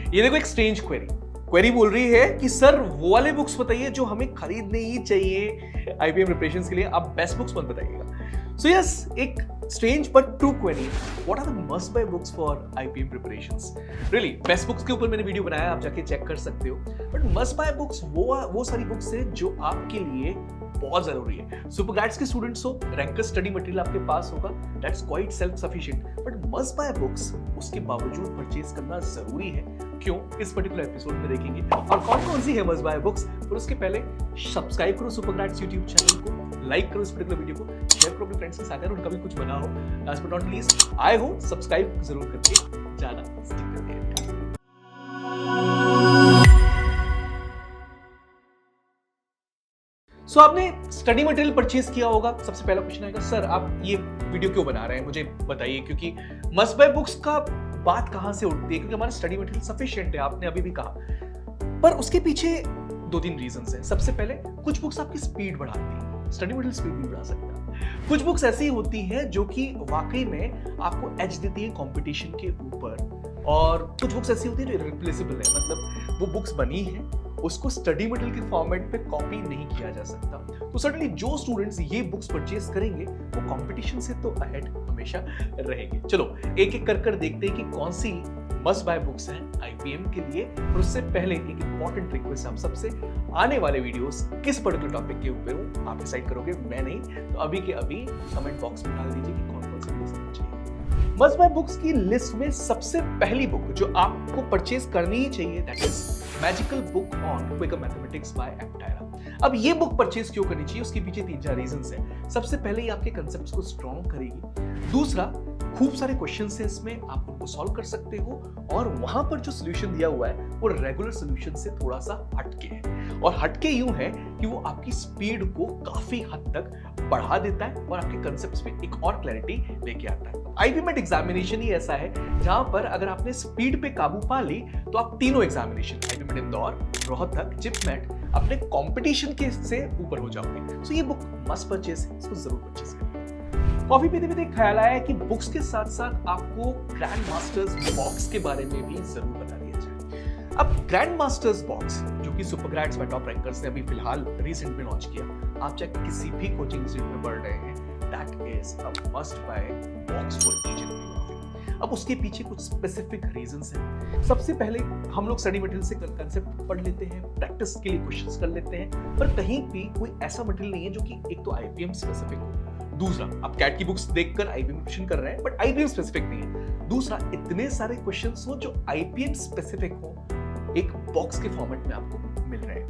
ये देखो एक स्ट्रेंज क्वेरी बोल रही है कि सर वो वाले बुक्स बताइए जो हमें खरीदने ही चाहिए आईपीएम प्रिपरेशंस के लिए, आप बेस्ट बुक्स मत बताइएगा। सो यस, एक strange but true query, what are the must buy books for IPM preparations? Really, best books के ऊपर मैंने वीडियो बनाया, आप जाके चेक कर सकते हो। बट must buy books वो सारी बुक्स है जो आपके लिए बहुत जरूरी है। सुपर ग्रेड्स के स्टूडेंट्स हो, रैंकर स्टडी मटेरियल आपके पास होगा, that's quite self sufficient. But must buy books उसके बावजूद परचेज करना जरूरी है। क्यों? इस पर्टिकुलर एपिसोड में देखेंगे। और कौन सी है मस्ट बाय बुक्स, पर उसके पहले सब्सक्राइब करो सुपर ग्रेड्स यूट्यूब चैनल को, लाइक करो इस पर्टिकुलर वीडियो को, शेयर करो अपने फ्रेंड्स के साथ, उनका भी कुछ बना हो। लास्ट बट नॉट लीस्ट, आई हो सब्सक्राइब जरूर करके जाना, स्टिक करते हैं। सो आपने स्टडी मटेरियल परचेज किया होगा। सबसे पहला क्वेश्चन आएगा, सर आप ये वीडियो क्यों बना रहे हैं, मुझे बताइए। क्योंकि मस्ट बाय बुक्स का बात कहां से उठती है? क्योंकि हमारा स्टडी मटेरियल सफिशिएंट है, आपने अभी भी कहा, पर उसके पीछे 2-3 रीजंस हैं। सबसे पहले, कुछ बुक्स आपकी स्पीड बढ़ाती है, स्टडी मटेरियल स्पीड नहीं बढ़ा सकता। कुछ बुक्स ऐसी होती हैं जो कि वाकई में आपको एज देती है कंपटीशन के ऊपर, और कुछ बुक्स ऐसी होती है जो इरिप्लेसेबल है, मतलब वो बुक्स बनी है, उसको स्टडी मटेरियल के फॉर्मेट पे कॉपी नहीं किया जा सकता। तो सडनली जो स्टूडेंट्स ये बुक्स परचेज करेंगे वो कंपटीशन से तो अहेड हमेशा रहेंगे। चलो एक एक कर देखते हैं कि कौन सी मस्ट बाय बुक्स हैं आईपीएम के लिए। और उससे पहले एक इंपॉर्टेंट रिक्वेस्ट, हम सबसे आने वाले वीडियोस किस पर्टिकुलर टॉपिक के ऊपर हो आप डिसाइड करोगे, मैं नहीं। तो अभी के अभी कमेंट बॉक्स में डाल दीजिए कि कौन सी वीडियोस आनी चाहिए। मस्ट बाय बुक्स की लिस्ट में सबसे पहली बुक जो आपको परचेज करनी ही चाहिए, that is magical book on quicker mathematics by एप्टायरा। अब ये बुक परचेज क्यों करनी चाहिए, उसके पीछे 3-4 रीजंस हैं। सबसे पहले ये आपके कंसेप्ट्स को स्ट्रॉन्ग करेगी। दूसरा, खूब सारे क्वेश्चंस हैं इसमें, आप उनको सॉल्व कर सकते हो, और वहां पर जो सोल्यूशन दिया हुआ है वो रेगुलर सोल्यूशन से थोड़ा सा हटके है। और हटके यूं है कि वो आपकी स्पीड को काफी हद तक बढ़ा देता है और आपके कंसेप्ट्स में एक और क्लैरिटी लेके आता है। आईपीएम एग्जामिनेशन ही ऐसा है जहां पर अगर आपने स्पीड पे काबू पा ली तो आप तीनों examination, IPM Indore, Rohtak, JIPMAT, अपने कंपटीशन के से ऊपर हो जाओगे। सो ये बुक मस्ट परचेज है, इसको जरूर परचेज करिए। कॉफी पीते पीते ख्याल आया कि बुक्स के साथ साथ आपको ग्रैंड मास्टर्स बॉक्स के बारे में भी जरूर बता दिया जाए। अब ग्रैंड मास्टर्स बॉक्स जो कि सुपर ग्रेड्स व टॉप रैंकर्स ने अभी फिलहाल रिसेंट में लॉन्च किया, आप चाहे किसी भी कोचिंग इंस्टीट्यूट में पढ़ रहे हैं, that is a must bye box for each and every. अब उसके पीछे कुछ स्पेसिफिक रीजंस हैं। सबसे पहले हम लोग स्टडी मटेरियल से कंसेप्ट पढ़ लेते हैं, प्रैक्टिस के लिए क्वेश्चंस कर लेते हैं, पर कहीं भी कोई ऐसा मटेरियल नहीं है जो कि एक तो आईपीएम स्पेसिफिक हो। दूसरा, आप कैट की बुक्स देखकर आईपीएम क्वेश्चन कर रहे हैं बट आईपीएम स्पेसिफिक नहीं है। दूसरा, इतने सारे क्वेश्चंस हो जो आईपीएम स्पेसिफिक हो, एक बॉक्स के फॉर्मेट में आपको मिल रहे हैं।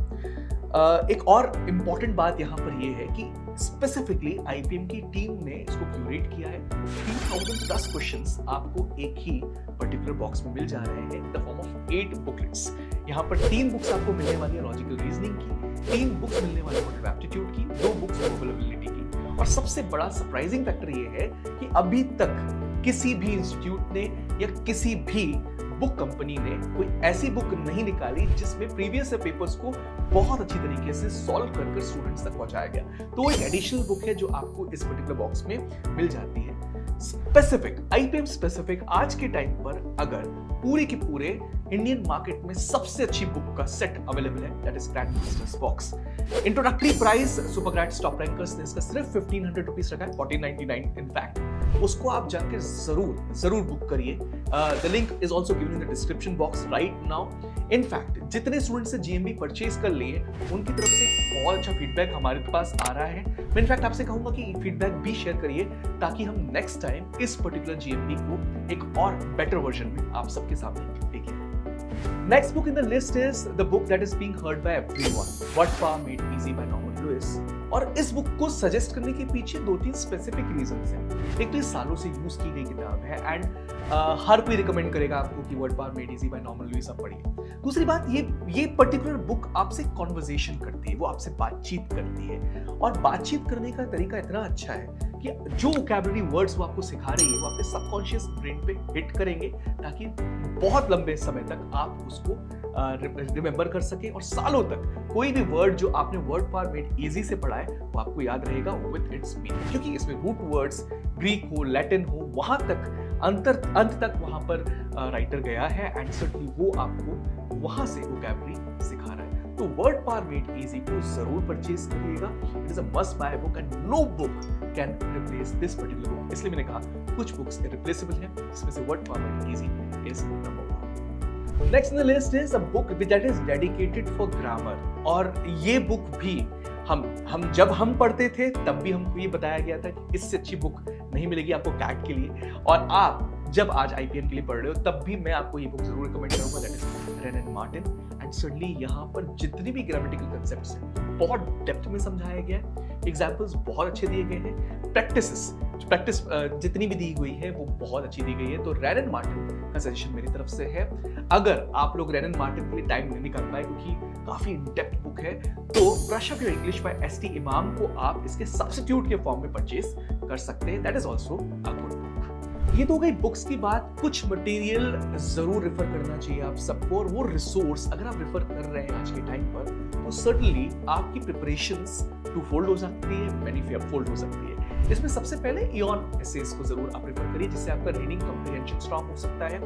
एक और इंपॉर्टेंट बात यहां पर यह है कि स्पेसिफिकली आईपीएम की टीम ने इसको क्यूरेट किया है। 3000+ क्वेश्चंस आपको एक ही पर्टिकुलर बॉक्स में मिल जा रहे हैं in the form of 8 booklets. यहाँ पर 3 बुक्स आपको मिलने वाली है लॉजिकल रीजनिंग की, 3 बुक्स मिलने वाली है एप्टीट्यूड की, 2 बुक्स वोकैबुलरी की। और सबसे बड़ा सरप्राइजिंग फैक्टर ये है कि अभी तक किसी भी इंस्टीट्यूट ने या किसी भी बुक कंपनी ने कोई ऐसी बुक नहीं निकाली जिसमें प्रीवियस पेपर्स को बहुत अच्छी तरीके से सॉल्व कर स्टूडेंट्स तक पहुंचाया गया। तो एक एडिशनल बुक है जो आपको इस पर्टिकुलर बॉक्स में मिल जाती है। स्पेसिफिक, आईपीएम स्पेसिफिक, आज के टाइम पर अगर पूरे के पूरे इंडियन मार्केट में सबसे अच्छी बुक का सेट अवेलेबल है, that is grand masters box. Introductory price super grades top rankers ने इसका सिर्फ 1500 रुपीज रखा है, 1499 इनफैक्ट। उसको आप जाकर जरूर बुक करिए। The link is also given in the description box right now. In fact जितने स्टूडेंट्स से जीएमबी परचेज कर लिए उनकी तरफ से बहुत अच्छा फीडबैक हमारे पास आ रहा है। मैं इनफैक्ट आपसे कहूंगा कि फीडबैक भी शेयर करिए ताकि हम नेक्स्ट टाइम इस पर्टिकुलर जीएमबी को एक और बेटर वर्जन में आप सबके सामने देखें। Next book in the list is the book that is being heard by everyone, Word Power Made Easy by Norman Lewis। और इस बुक को सजेस्ट करने के पीछे 2-3 स्पेसिफिक रीजंस हैं। एक तो ये सालों से यूज की गई किताब है एंड हर कोई रिकमेंड करेगा आपको कि word power made easy by Norman Lewis आप पढ़िए। दूसरी बात, ये पर्टिकुलर बुक आपसे कॉन्वर्सेशन करती है, वो आपसे बातचीत करती है और बातचीत करने का तरीका इतना अच्छा है कि जो वोकैबुलरी वर्ड्स वो आपको सिखा रही है वो आपके सबकॉन्शियस ब्रेन पे हिट करेंगे ताकि बहुत लंबे समय तक आप उसको रिमेंबर कर सके और सालों तक कोई भी वर्ड जो आपने वर्ड पावर मेड इजी से पढ़ा है वो आपको याद रहेगा विद इट्स मीनिंग, क्योंकि इसमें रूट वर्ड्स ग्रीक हो, लैटिन हो, वहां तक अंत तक वहां पर राइटर गया है एंड सर्टनली वो आपको वहां से वोकैबुलरी सिखा रहा है। तो वर्ड पावर मेड इजी को जरूर परचेज करिएगा। It is a must buy book and no book can replace this particular book. इसलिए मैंने कहा कुछ बुक्स इररिप्लेसेबल हैं, जिसमें से word power made easy is number 1। Next in the list is a book that is dedicated for grammar. और ये book भी हम जब हम पढ़ते थे तब भी हमको ये बताया गया था कि इससे अच्छी बुक नहीं मिलेगी आपको कैट के लिए, और आप जब आज आईपीएम के लिए पढ़ रहे हो तब भी मैं आपको ये बुक जरूर रिकमेंड करूंगा, that is rain and Martin. And suddenly यहाँ पर जितनी भी ग्रामेटिकल कंसेप्ट्स हैं बहुत डेप्थ में समझाया गया है, एग्जाम्पल्स बहुत अच्छे दिए गए हैं, प्रैक्टिस जितनी भी दी गई है वो बहुत अच्छी दी गई है। तो रेन एंड मार्टिन का सजेशन मेरी तरफ से है। अगर आप लोग रेन एंड मार्टिन के लिए टाइम नहीं निकाल पाए क्योंकि काफी इन डेप्थ बुक है, तो brush up your English by ST इमाम को आप इसके सब्स्टिट्यूट के फॉर्म में परचेज कर सकते हैं, that is also a good book. ये तो गई बुक्स की बात। कुछ मटेरियल जरूर रेफर करना चाहिए आप सबको, और वो रिसोर्स अगर आप रेफर कर रहे हैं आज के टाइम पर तो सर्टनली आपकी प्रिपरेशंस टू फोल्ड हो सकती है, मैनी फोल्ड हो सकती है। इसमें सबसे पहले इयॉन एसेस को जरूर आप रेफर करिए, जिससे आपका रीडिंग कॉम्प्रिहेंशन स्ट्रांग हो सकता है।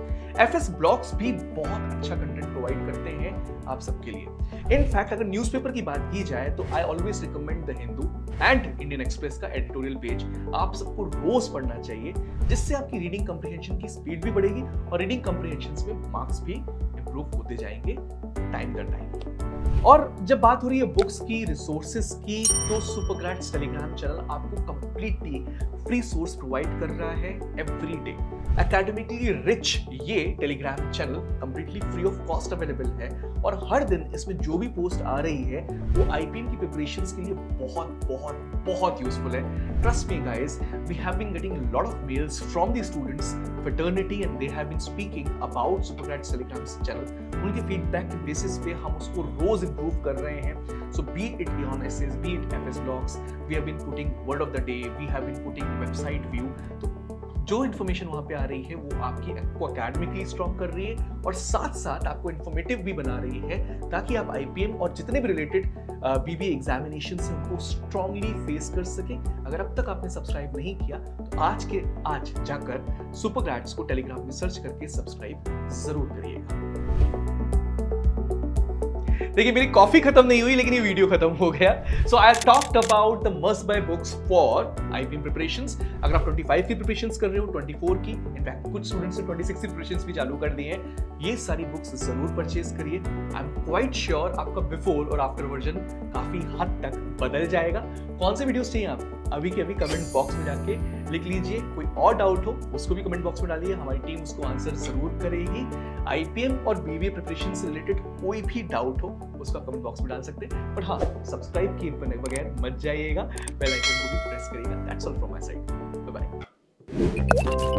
एफएस ब्लॉग्स भी बहुत अच्छा कंटेंट प्रोवाइड करते हैं आप सबके लिए। इनफैक्ट अगर न्यूज़पेपर की बात की जाए तो I always recommend the Hindu and Indian express का एडिटोरियल पेज आप सबको रोज पढ़ना चाहिए, जिससे आपकी रीडिंग कॉम्प्रिहेंशन की स्पीड भी बढ़ेगी और रीडिंग कॉम्प्रिहेंशन में मार्क्स भी इंप्रूव होते जाएंगे टाइम का टाइम। और जब बात हो रही है बुक्स की, रिसोर्सेज की, तो सुपरग्रैड्स टेलीग्राम चैनल आपको कंप्लीटली फ्री सोर्स प्रोवाइड कर रहा है एवरी डे। एकेडमिकली रिच ये Telegram channel completely free of cost available है, और हर दिन इसमें जो भी पोस्ट आ रही है वो आईपीएम की प्रिपरेशंस के लिए बहुत बहुत बहुत यूजफुल है। Trust me guys, we have been getting a lot of mails from the students fraternity and they have been speaking about Supergrads Telegram channel। उनके फीडबैक के बेसिस पे हम उसको रोज इंप्रूव कर रहे हैं। So be it Eon Essays, be it FS Blogs, we have been putting word of the day, we have been putting website view। तो जो इन्फॉर्मेशन वहां पे आ रही है वो आपकी एकेडमिकली स्ट्रॉन्ग कर रही है और साथ साथ आपको इन्फॉर्मेटिव भी बना रही है, ताकि आप आईपीएम और जितने भी रिलेटेड बीबीए एग्जामिनेशन से उनको स्ट्रांगली फेस कर सके। अगर अब तक आपने सब्सक्राइब नहीं किया तो आज जाकर सुपरग्रैड्स को टेलीग्राम में सर्च करके सब्सक्राइब जरूर करिएगा। देखिए मेरी कॉफी खत्म नहीं हुई लेकिन ये वीडियो खत्म हो गया। So I talked about the must buy books for IPM preparations. अगर आप 25 की प्रिपरेशंस कर रहे हो, 24 की, इनफैक्ट कुछ स्टूडेंट्स ने 26 की प्रिपरेशंस भी चालू कर दी हैं, ये सारी बुक्स जरूर परचेज करिए। आई एम क्वाइट श्योर आपका बिफोर और आफ्टर वर्जन काफी हद तक बदल जाएगा। कौन से वीडियोस चाहिए आपको अभी के अभी कमेंट बॉक्स में जाके लिख लीजिए। कोई और डाउट हो उसको भी कमेंट बॉक्स में डालिए, हमारी टीम उसको आंसर जरूर करेगी। आईपीएम और बीबीए प्रिपरेशन से रिलेटेड कोई भी डाउट हो उसका कमेंट बॉक्स में डाल सकते हैं, पर हाँ सब्सक्राइब किए बगैर मत जाइए, बेल आइकन को भी प्रेस करिएगा। That's all from my side, bye bye.